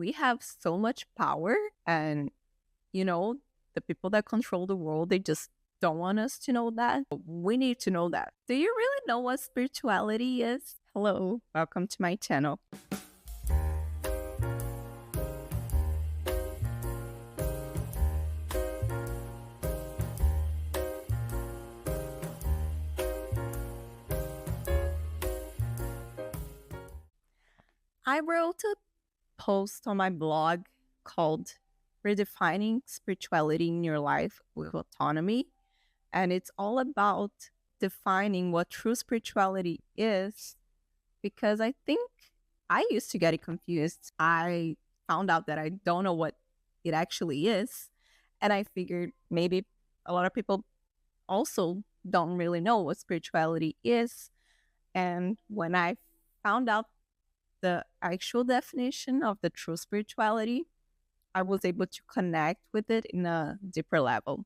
we have so much power, and you know, the people that control the world, they just don't want us to know that. We need to know that. Do you really know what spirituality is? Hello, welcome to my channel. I wrote a post on my blog called Redefining Spirituality in Your Life with Autonomy. And it's all about defining what true spirituality is, because I think I used to get it confused. I found out that I don't know what it actually is. And I figured maybe a lot of people also don't really know what spirituality is. And when I found out the actual definition of the true spirituality, I was able to connect with it in a deeper level.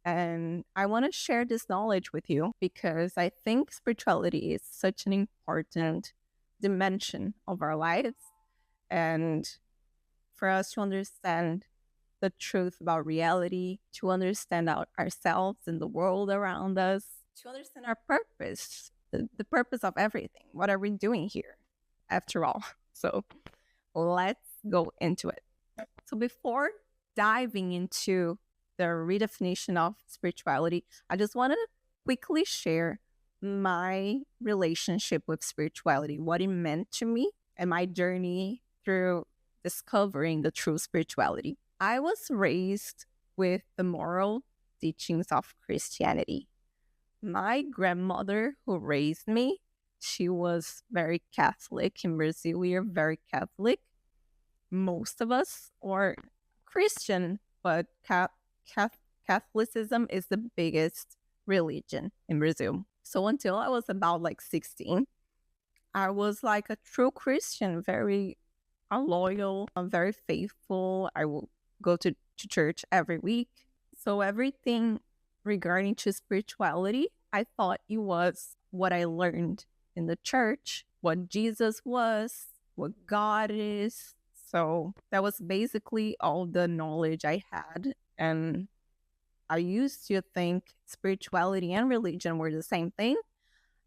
And I want to share this knowledge with you because I think spirituality is such an important dimension of our lives. And for us to understand the truth about reality, to understand ourselves and the world around us, to understand our purpose, the purpose of everything. What are we doing here after all? So let's go into it. So before diving into the redefinition of spirituality, I just want to quickly share my relationship with spirituality, what it meant to me, and my journey through discovering the true spirituality. I was raised with the moral teachings of Christianity. My grandmother who raised me, she was very Catholic. In Brazil, we are very Catholic. Most of us are Christian, but Catholicism is the biggest religion in Brazil. So until I was about 16, I was like a true Christian, very loyal, very faithful. I will go to church every week. So everything regarding to spirituality, I thought it was what I learned in the church, what Jesus was, what God is. So that was basically all the knowledge I had. And I used to think spirituality and religion were the same thing.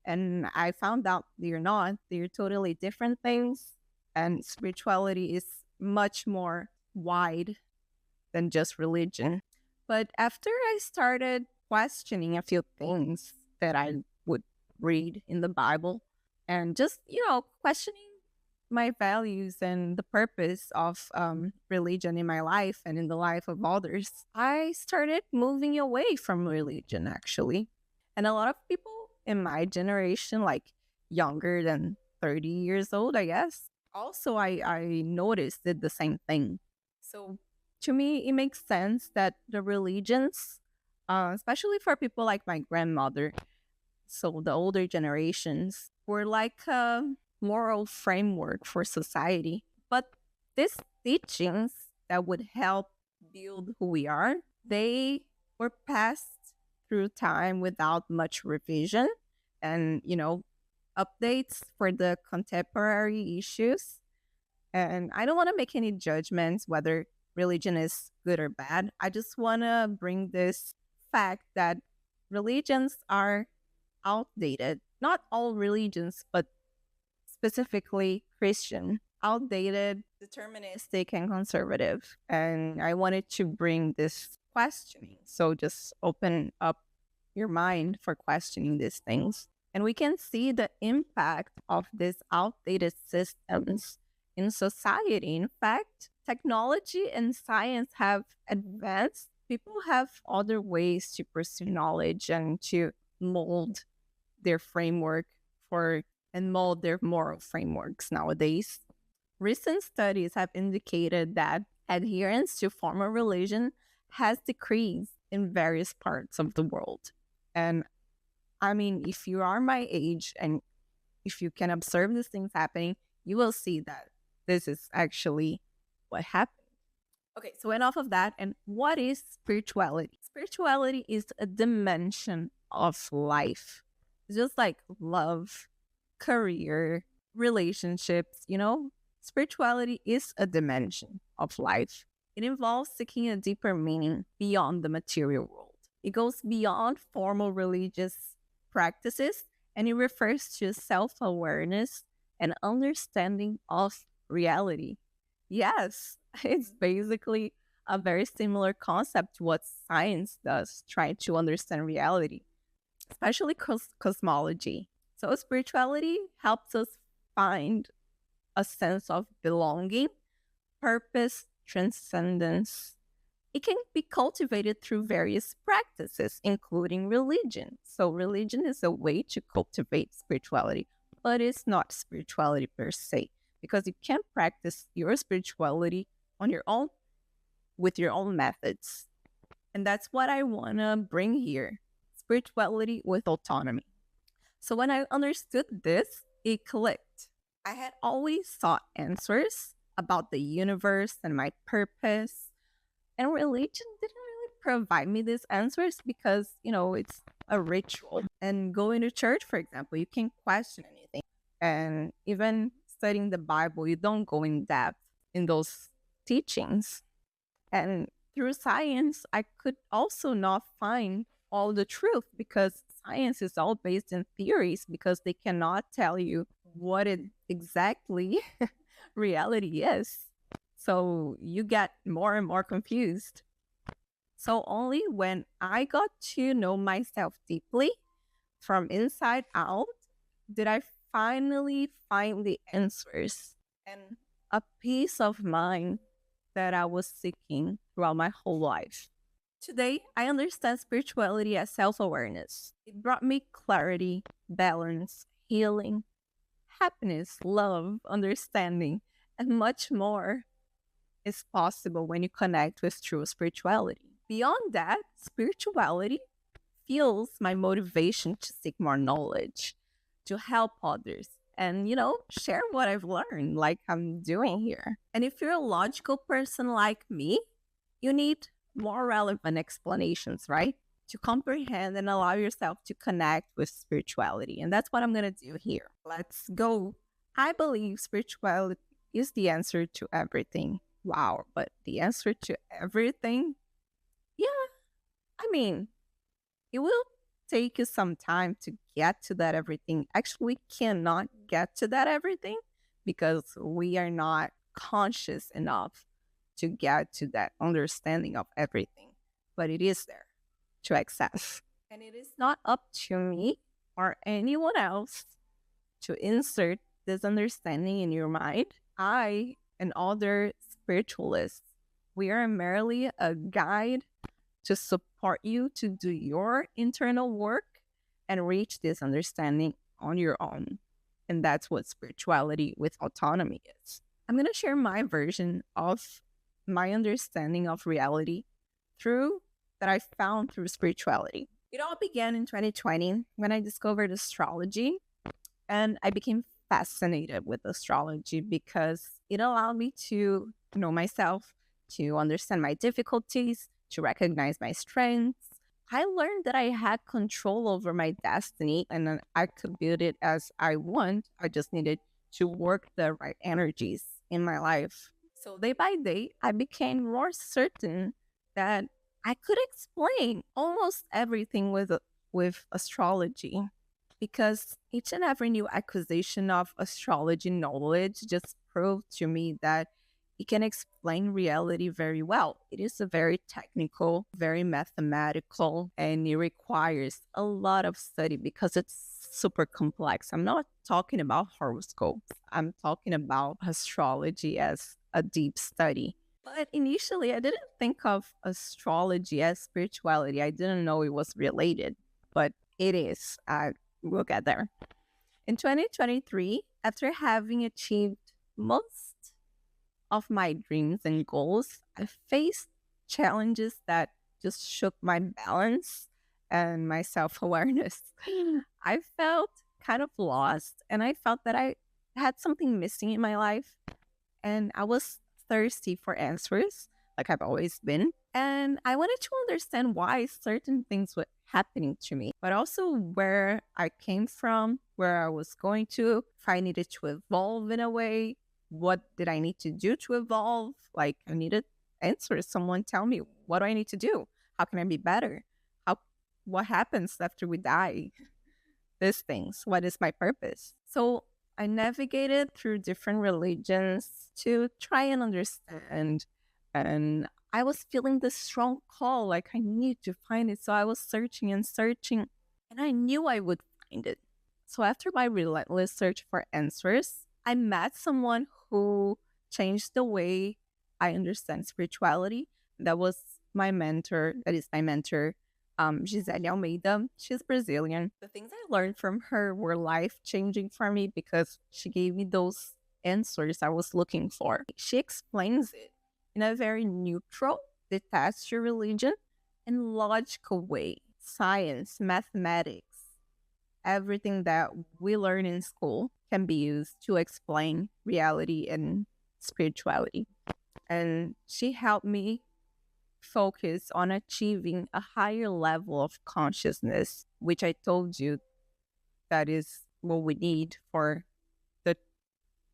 And I found out they're not. They're totally different things. And spirituality is much more wide than just religion. But after I started questioning a few things that I would read in the Bible and just, questioning my values and the purpose of religion in my life and in the life of others, I started moving away from religion, actually. And a lot of people in my generation, like younger than 30 years old, I guess, also I noticed did the same thing. So to me, it makes sense that the religions, especially for people like my grandmother, so the older generations, were like a moral framework for society. But these teachings that would help build who we are, they were passed through time without much revision and, updates for the contemporary issues. And I don't want to make any judgments whether religion is good or bad. I just want to bring this fact that religions are outdated. Not all religions, but specifically Christian, outdated, deterministic, and conservative. And I wanted to bring this questioning. So just open up your mind for questioning these things. And we can see the impact of these outdated systems in society. In fact, technology and science have advanced. People have other ways to pursue knowledge and to mold their framework and mold their moral frameworks nowadays. Recent studies have indicated that adherence to formal religion has decreased in various parts of the world. And I mean, if you are my age and if you can observe these things happening, you will see that this is actually what happened. Okay, so enough of that. And what is spirituality? Spirituality is a dimension of life. It's just like love, career, relationships, Spirituality is a dimension of life. It involves seeking a deeper meaning beyond the material world. It goes beyond formal religious practices, and it refers to self awareness and understanding of reality. Yes, it's basically a very similar concept to what science does, trying to understand reality, especially cosmology. So, spirituality helps us find a sense of belonging, purpose, transcendence. It can be cultivated through various practices, including religion. So, religion is a way to cultivate spirituality, but it's not spirituality per se, because you can practice your spirituality on your own with your own methods. And that's what I want to bring here: spirituality with autonomy. So, when I understood this, it clicked. I had always sought answers about the universe and my purpose, and religion didn't really provide me these answers because, it's a ritual. And going to church, for example, you can question anything. And even studying the Bible, you don't go in depth in those teachings. And through science, I could also not find all the truth because science is all based in theories because they cannot tell you what it exactly reality is. So you get more and more confused. So only when I got to know myself deeply from inside out did I finally find the answers and a peace of mind that I was seeking throughout my whole life. Today, I understand spirituality as self awareness. It brought me clarity, balance, healing, happiness, love, understanding, and much more is possible when you connect with true spirituality. Beyond that, spirituality fuels my motivation to seek more knowledge, to help others, and, share what I've learned, like I'm doing here. And if you're a logical person like me, you need more relevant explanations, right? To comprehend and allow yourself to connect with spirituality. And that's what I'm going to do here. Let's go. I believe spirituality is the answer to everything. Wow, but the answer to everything? Yeah, I mean, it will take you some time to get to that everything. Actually, we cannot get to that everything because we are not conscious enough to get to that understanding of everything. But it is there to access. And it is not up to me or anyone else to insert this understanding in your mind. I and other spiritualists, we are merely a guide to support you to do your internal work and reach this understanding on your own. And that's what spirituality with autonomy is. I'm going to share my version of my understanding of reality through that I found through spirituality. It all began in 2020 when I discovered astrology, and I became fascinated with astrology because it allowed me to know myself, to understand my difficulties, to recognize my strengths. I learned that I had control over my destiny and I could build it as I want. I just needed to work the right energies in my life. So day by day, I became more certain that I could explain almost everything with astrology because each and every new acquisition of astrology knowledge just proved to me that it can explain reality very well. It is a very technical, very mathematical, and it requires a lot of study because it's super complex. I'm not talking about horoscopes. I'm talking about astrology as a deep study. But initially, I didn't think of astrology as spirituality. I didn't know it was related, but it is. We'll get there. In 2023, after having achieved most of my dreams and goals, I faced challenges that just shook my balance and my self awareness. I felt kind of lost and I felt that I had something missing in my life. And I was thirsty for answers, like I've always been. And I wanted to understand why certain things were happening to me, but also where I came from, where I was going to, if I needed to evolve in a way. what did I need to do to evolve? Like, I needed answers. Someone tell me, what do I need to do? How can I be better? How, what happens after we die? These things. What is my purpose? So I navigated through different religions to try and understand. And I was feeling this strong call, like I need to find it. So I was searching and searching, and I knew I would find it. So after my relentless search for answers, I met someone who changed the way I understand spirituality. That was my mentor. That is my mentor, Gisele Almeida. She's Brazilian. The things I learned from her were life changing for me because she gave me those answers I was looking for. She explains it in a very neutral, detached religion and logical way. Science, mathematics, everything that we learn in school can be used to explain reality and spirituality. And she helped me focus on achieving a higher level of consciousness, which I told you that is what we need for the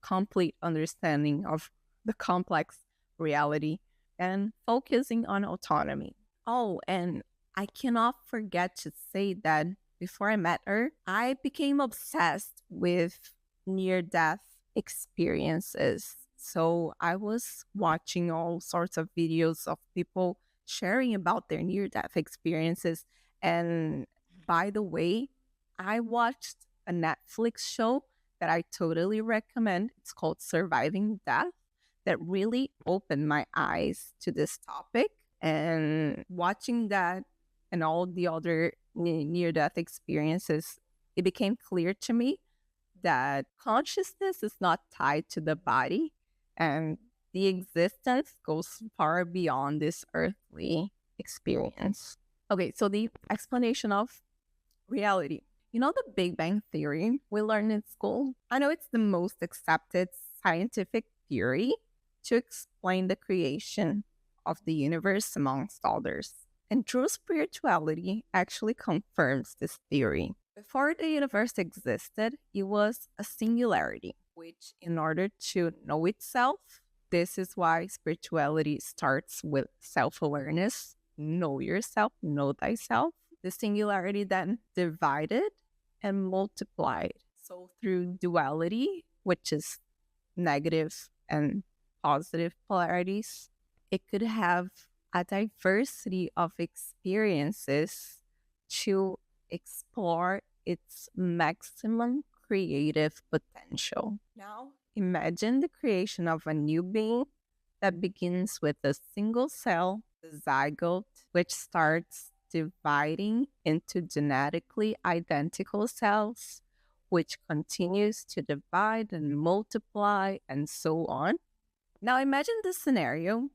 complete understanding of the complex reality, and focusing on autonomy. Oh, and I cannot forget to say that before I met her, I became obsessed with near death experiences. So I was watching all sorts of videos of people sharing about their near death experiences. And by the way, I watched a Netflix show that I totally recommend. It's called Surviving Death, that really opened my eyes to this topic. And watching that and all the other near death experiences, it became clear to me that consciousness is not tied to the body, and the existence goes far beyond this earthly experience. Okay, so the explanation of reality. You know, the Big Bang Theory we learned in school? I know it's the most accepted scientific theory to explain the creation of the universe, amongst others. And true spirituality actually confirms this theory. Before the universe existed, it was a singularity, which, in order to know itself, this is why spirituality starts with self awareness. Know yourself, know thyself. The singularity then divided and multiplied. So, through duality, which is negative and positive polarities, it could have a diversity of experiences to explore its maximum creative potential. Now, imagine the creation of a new being that begins with a single cell, the zygote, which starts dividing into genetically identical cells, which continues to divide and multiply and so on. Now, imagine this scenario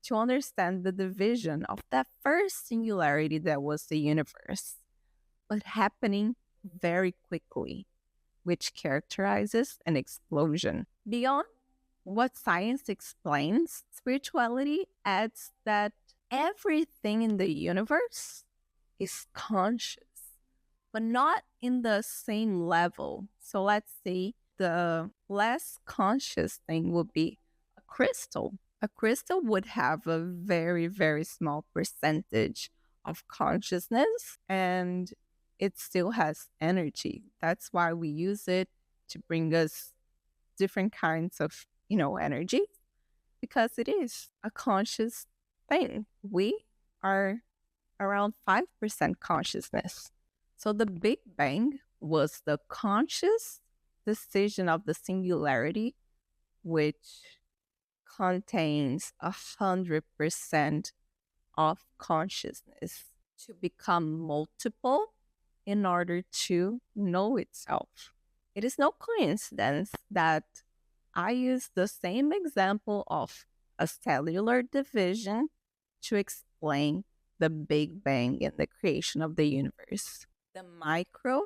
to understand the division of that first singularity that was the universe, but happening very quickly, which characterizes an explosion. Beyond what science explains, spirituality adds that everything in the universe is conscious, but not in the same level. So let's say the less conscious thing would be a crystal. A crystal would have a very, very small percentage of consciousness, and it still has energy. That's why we use it to bring us different kinds of, energy, because it is a conscious thing. We are around 5% consciousness. So the Big Bang was the conscious decision of the singularity, which contains 100% of consciousness, to become multiple in order to know itself. It is no coincidence that I use the same example of a cellular division to explain the Big Bang and the creation of the universe. The micro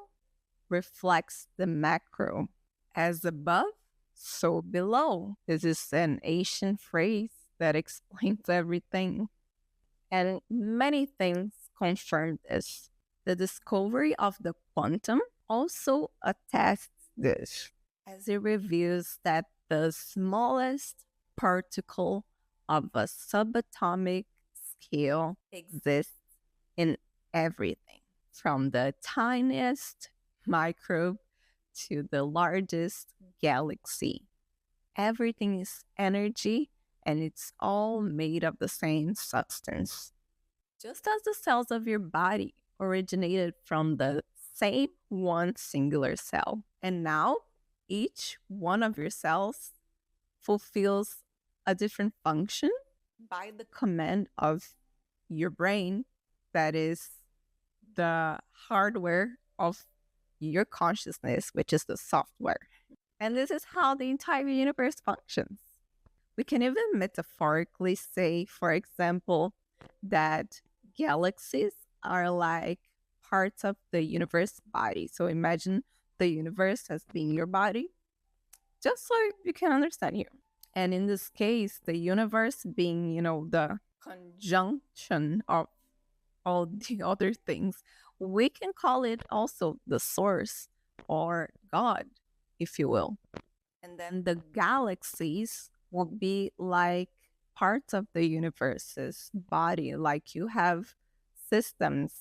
reflects the macro. As above, so below. This is an ancient phrase that explains everything. And many things confirm this. The discovery of the quantum also attests this, as it reveals that the smallest particle of a subatomic scale exists in everything, from the tiniest microbe to the largest galaxy. Everything is energy and it's all made of the same substance. Just as the cells of your body originated from the same one singular cell. And now each one of your cells fulfills a different function by the command of your brain, that is the hardware of your consciousness, which is the software. And this is how the entire universe functions. We can even metaphorically say, for example, that galaxies are like parts of the universe body. So imagine the universe as being your body, just so you can understand here. And in this case, the universe being, the conjunction of all the other things, we can call it also the source or God, if you will. And then the galaxies will be like parts of the universe's body, like you have systems,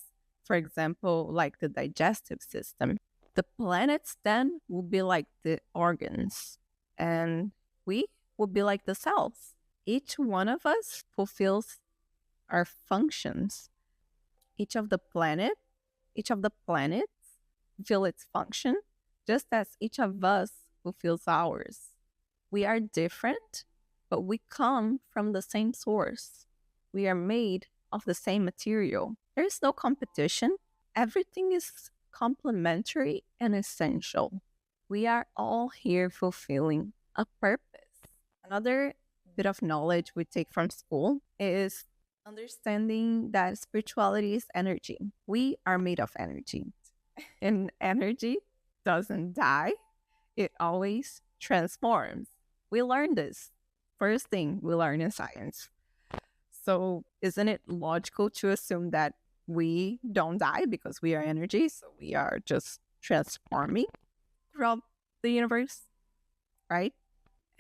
for example, like the digestive system. The planets then will be like the organs, and we will be like the cells. Each one of us fulfills our functions. Each of the planets fulfill its function, just as each of us fulfills ours. We are different, but we come from the same source. We are made of the same material. There is no competition. Everything is complementary and essential. We are all here fulfilling a purpose. Another bit of knowledge we take from school is understanding that spirituality is energy. We are made of energy, and energy doesn't die, it always transforms. We learned this. First thing we learn in science. So, isn't it logical to assume that we don't die because we are energy? So, we are just transforming throughout the universe, right?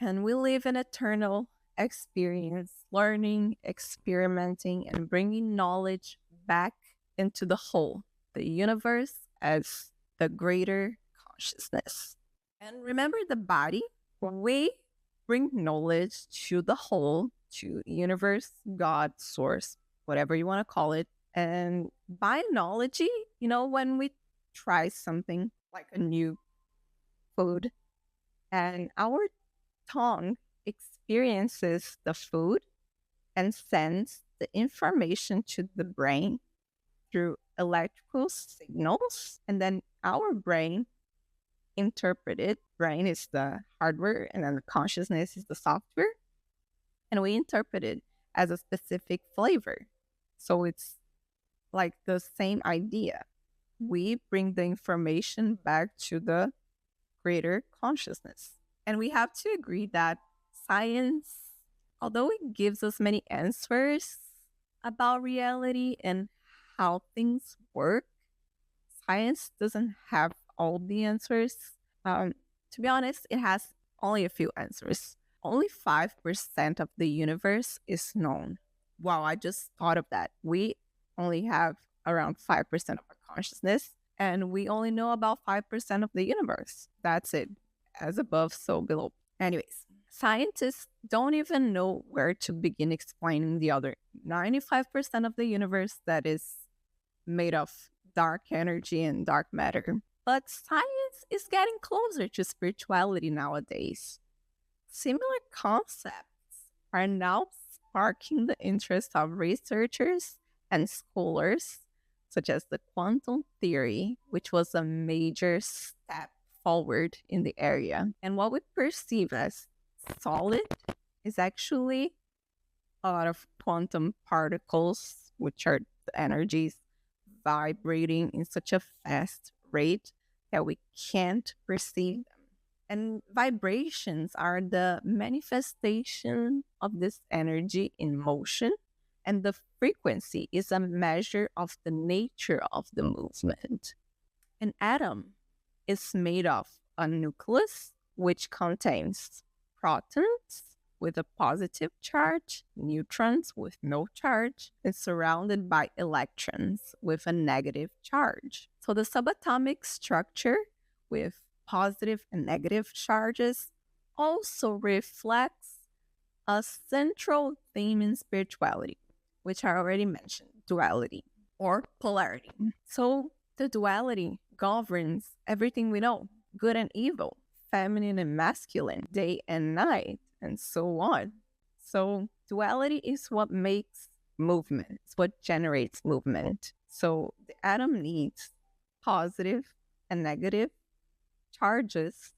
And we live an eternal experience, learning, experimenting, and bringing knowledge back into the whole, the universe as the greater consciousness. And remember the body, when we bring knowledge to the whole, to universe, God, source, whatever you want to call it. And by analogy, when we try something like a new food and our tongue experiences the food and sends the information to the brain through electrical signals, and then our brain interpret it. Brain is the hardware and then the consciousness is the software, and we interpret it as a specific flavor. So it's like the same idea. We bring the information back to the greater consciousness. And we have to agree that science, although it gives us many answers about reality and how things work, science doesn't have all the answers. To be honest, it has only a few answers. Only 5% of the universe is known. Wow, I just thought of that. We only have around 5% of our consciousness, and we only know about 5% of the universe. That's it. As above, so below. Anyways, scientists don't even know where to begin explaining the other 95% of the universe that is made of dark energy and dark matter. But science is getting closer to spirituality nowadays. Similar concepts are now sparking the interest of researchers and scholars, such as the quantum theory, which was a major step forward in the area. And what we perceive as solid is actually a lot of quantum particles, which are the energies vibrating in such a fast rate that we can't perceive them. And vibrations are the manifestation of this energy in motion, and the frequency is a measure of the nature of the movement. An atom is made of a nucleus, which contains protons with a positive charge, neutrons with no charge, and surrounded by electrons with a negative charge. So the subatomic structure with positive and negative charges also reflects a central theme in spirituality, which I already mentioned, duality or polarity. So the duality governs everything we know, good and evil, feminine and masculine, day and night, and so on. So duality is what makes movement, it's what generates movement. So the atom needs positive and negative charges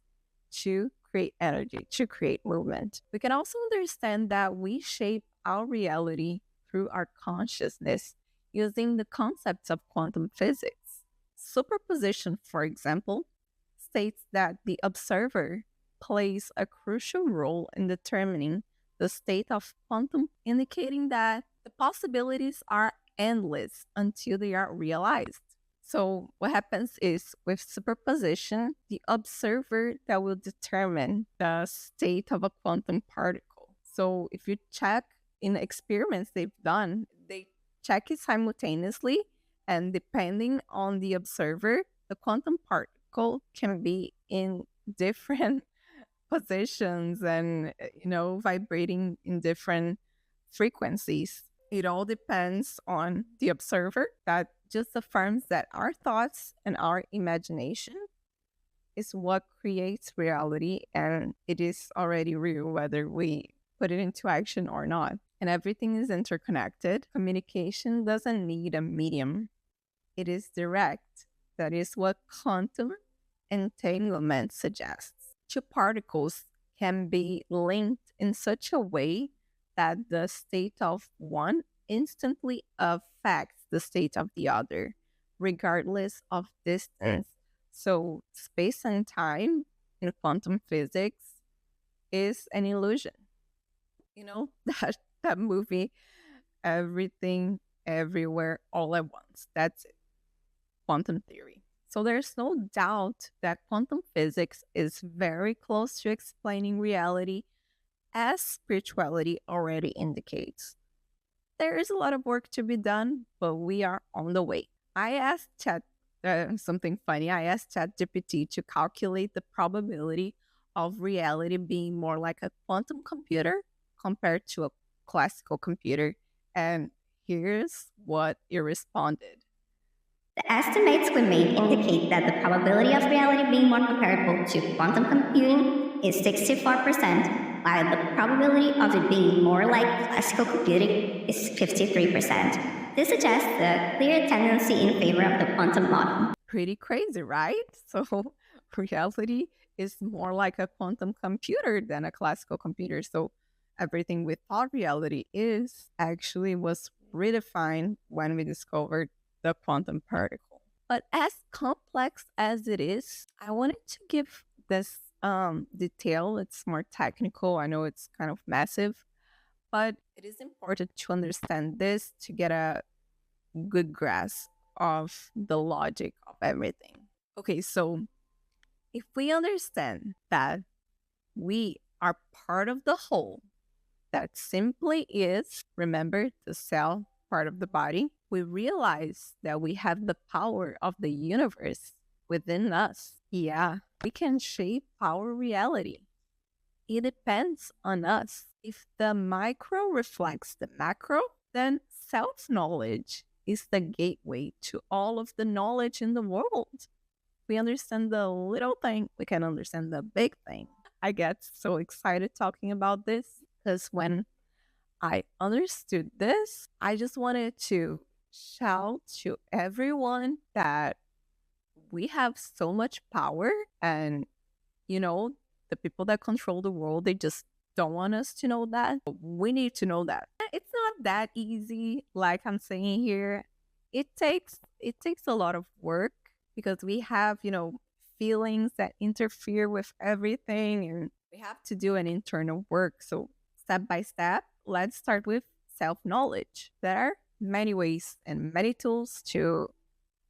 to create energy, to create movement. We can also understand that we shape our reality through our consciousness using the concepts of quantum physics. Superposition, for example, states that the observer plays a crucial role in determining the state of quantum, indicating that the possibilities are endless until they are realized. So what happens is with superposition, the observer that will determine the state of a quantum particle. So if you check in experiments they've done, they check it simultaneously, and depending on the observer, the quantum particle can be in different positions and vibrating in different frequencies. It all depends on the observer. That just affirms that our thoughts and our imagination is what creates reality, and it is already real whether we put it into action or not. And everything is interconnected. Communication doesn't need a medium. It is direct. That is what quantum entanglement suggests. Two particles can be linked in such a way that the state of one instantly affects the state of the other, regardless of distance. So space and time in quantum physics is an illusion. You know, that movie, Everything, Everywhere, All at Once. That's it. Quantum theory. So there's no doubt that quantum physics is very close to explaining reality, as spirituality already indicates. There is a lot of work to be done, but we are on the way. I asked something funny. I asked ChatGPT to calculate the probability of reality being more like a quantum computer compared to a classical computer. And here's what it responded. The estimates we made indicate that the probability of reality being more comparable to quantum computing is 64%, while the probability of it being more like classical computing is 53%. This suggests a clear tendency in favor of the quantum model. Pretty crazy, right? So reality is more like a quantum computer than a classical computer. So everything we thought reality is actually was redefined when we discovered the quantum particle. But as complex as it is, I wanted to give this detail. It's more technical. I know it's kind of massive, but it is important to understand this to get a good grasp of the logic of everything. Okay, so if we understand that we are part of the whole, that simply is, remember, the cell part of the body, we realize that we have the power of the universe within us. Yeah, we can shape our reality. It depends on us. If the micro reflects the macro, then self-knowledge is the gateway to all of the knowledge in the world. We understand the little thing, we can understand the big thing. I get so excited talking about this because when I understood this, I just wanted to shout to everyone that we have so much power, and the people that control the world, they just don't want us to know that. We need to know that. It's not that easy, like I'm saying here. It takes a lot of work because we have, feelings that interfere with everything, and we have to do an internal work. So step by step, let's start with self-knowledge. There are many ways and many tools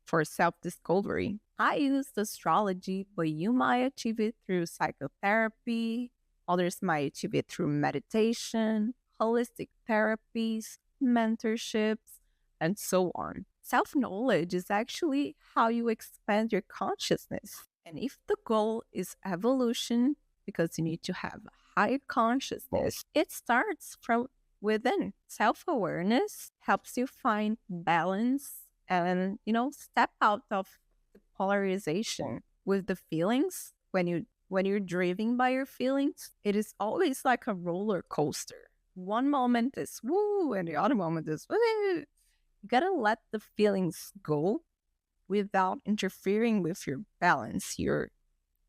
for self-discovery. I used astrology, but you might achieve it through psychotherapy, Others might achieve it through meditation, holistic therapies, mentorships, and so on. Self knowledge is actually how you expand your consciousness. And if the goal is evolution, because you need to have a high consciousness, it starts from within. Self awareness helps you find balance and, step out of the polarization with the feelings. When you're driven by your feelings, it is always like a roller coaster. One moment is woo, and the other moment is woo. You gotta let the feelings go without interfering with your balance, your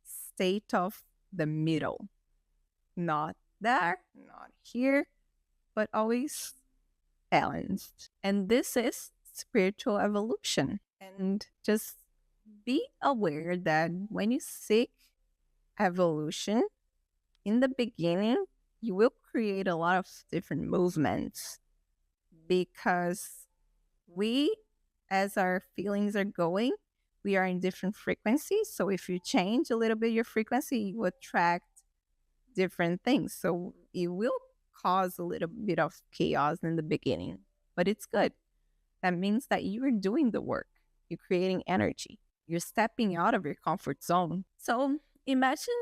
state of the middle. Not there, not here, but always balanced. And this is spiritual evolution. And just be aware that when you seek evolution, in the beginning, you will create a lot of different movements because we, as our feelings are going, we are in different frequencies. So if you change a little bit your frequency, you attract different things. So it will cause a little bit of chaos in the beginning, but it's good. That means that you're doing the work, you're creating energy, you're stepping out of your comfort zone. So imagine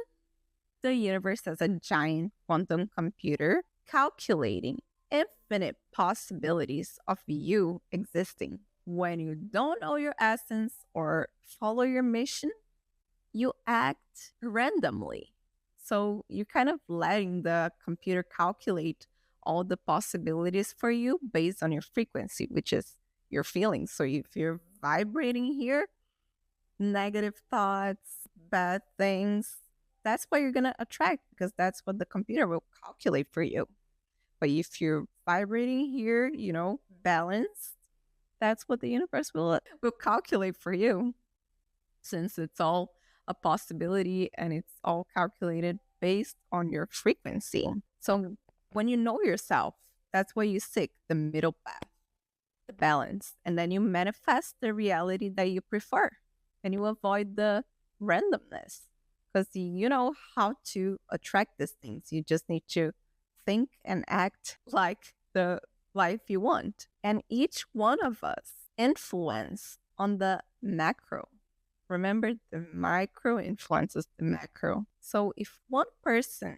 the universe as a giant quantum computer calculating infinite possibilities of you existing. When you don't know your essence or follow your mission, you act randomly. So you're kind of letting the computer calculate all the possibilities for you based on your frequency, which is your feelings. So if you're vibrating here, negative thoughts, bad things, that's what you're going to attract because that's what the computer will calculate for you. But if you're vibrating here, balanced, that's what the universe will calculate for you, since it's all a possibility and it's all calculated based on your frequency. So when you know yourself, that's what you seek, the middle path, the balance. And then you manifest the reality that you prefer and you avoid the randomness because you know how to attract these things. You just need to think and act like the life you want. And each one of us influence on the macro. Remember, the micro influences the macro. So if one person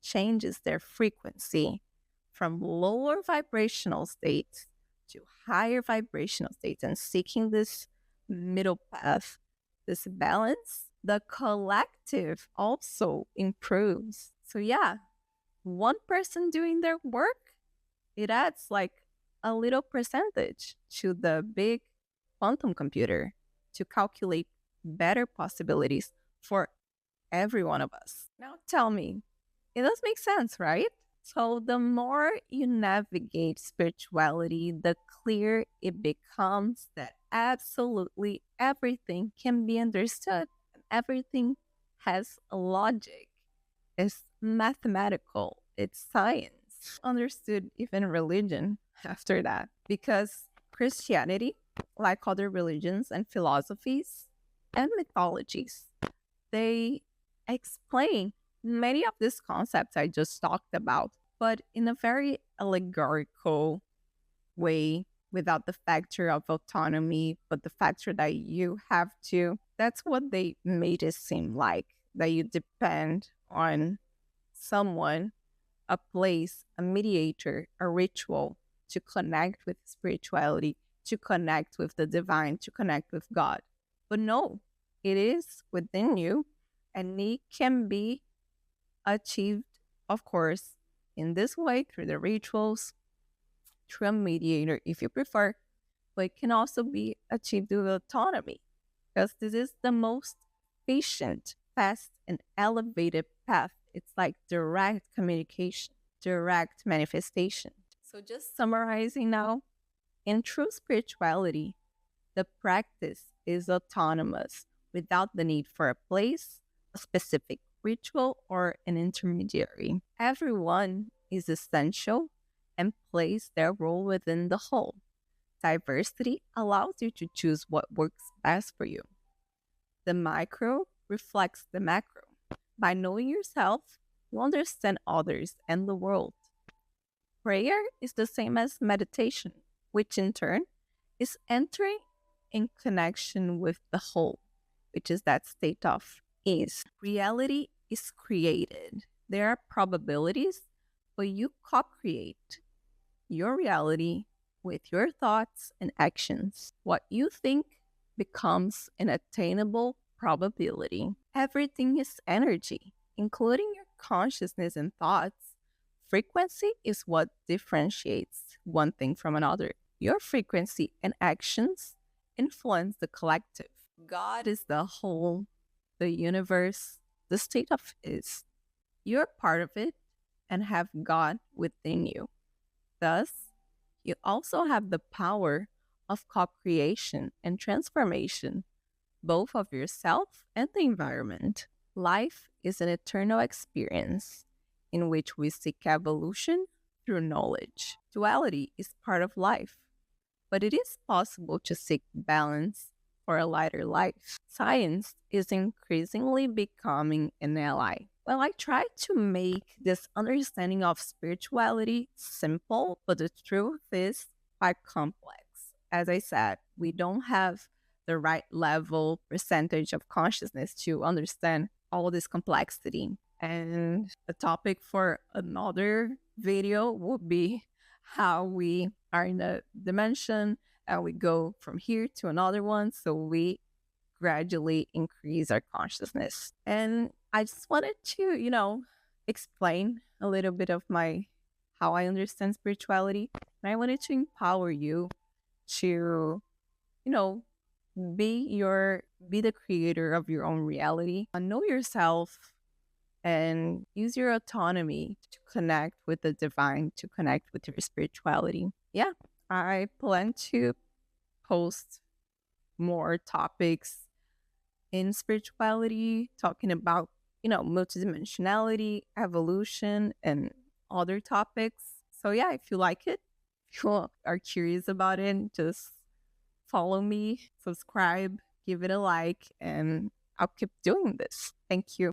changes their frequency from lower vibrational states to higher vibrational states and seeking this middle path, this balance, the collective also improves. So yeah, one person doing their work, it adds like a little percentage to the big quantum computer to calculate better possibilities for every one of us. Now tell me, it does make sense, right? So the more you navigate spirituality, the clearer it becomes that absolutely everything can be understood. Everything has a logic. It's mathematical. It's science. Understood even religion after that. Because Christianity, like other religions and philosophies and mythologies, they explain many of these concepts I just talked about, but in a very allegorical way, without the factor of autonomy, but the factor that you have to. That's what they made it seem like, that you depend on someone, a place, a mediator, a ritual to connect with spirituality, to connect with the divine, to connect with God. But no, it is within you and it can be achieved, of course, in this way through the rituals, through a mediator if you prefer, but it can also be achieved with autonomy because this is the most efficient, fast, and elevated path. It's like direct communication, direct manifestation. So, just summarizing now, in true spirituality, the practice is autonomous without the need for a place, a specific ritual, or an intermediary. Everyone is essential and plays their role within the whole. Diversity allows you to choose what works best for you. The micro reflects the macro. By knowing yourself, you understand others and the world. Prayer is the same as meditation, which in turn is entering in connection with the whole, which is that state of ease. Reality is created. There are probabilities, but you co create your reality with your thoughts and actions. What you think becomes an attainable probability. Everything is energy, including your consciousness and thoughts. Frequency is what differentiates one thing from another. Your frequency and actions influence the collective. God is the whole, the universe, the state of is. You're part of it and have God within you. Thus, you also have the power of co creation and transformation, both of yourself and the environment. Life is an eternal experience in which we seek evolution through knowledge. Duality is part of life, but it is possible to seek balance for a lighter life. Science is increasingly becoming an ally. Well, I try to make this understanding of spirituality simple, but the truth is quite complex. As I said, we don't have the right level percentage of consciousness to understand all this complexity. And a topic for another video would be how we are in a dimension and we go from here to another one. So we gradually increase our consciousness. And I just wanted to, explain a little bit of my how I understand spirituality. And I wanted to empower you to, you know, be the creator of your own reality. Know yourself and use your autonomy to connect with the divine, to connect with your spirituality. Yeah, I plan to post more topics in spirituality, talking about, multidimensionality, evolution, and other topics. So, yeah, if you like it, if you are curious about it, just follow me, subscribe, give it a like, and I'll keep doing this. Thank you.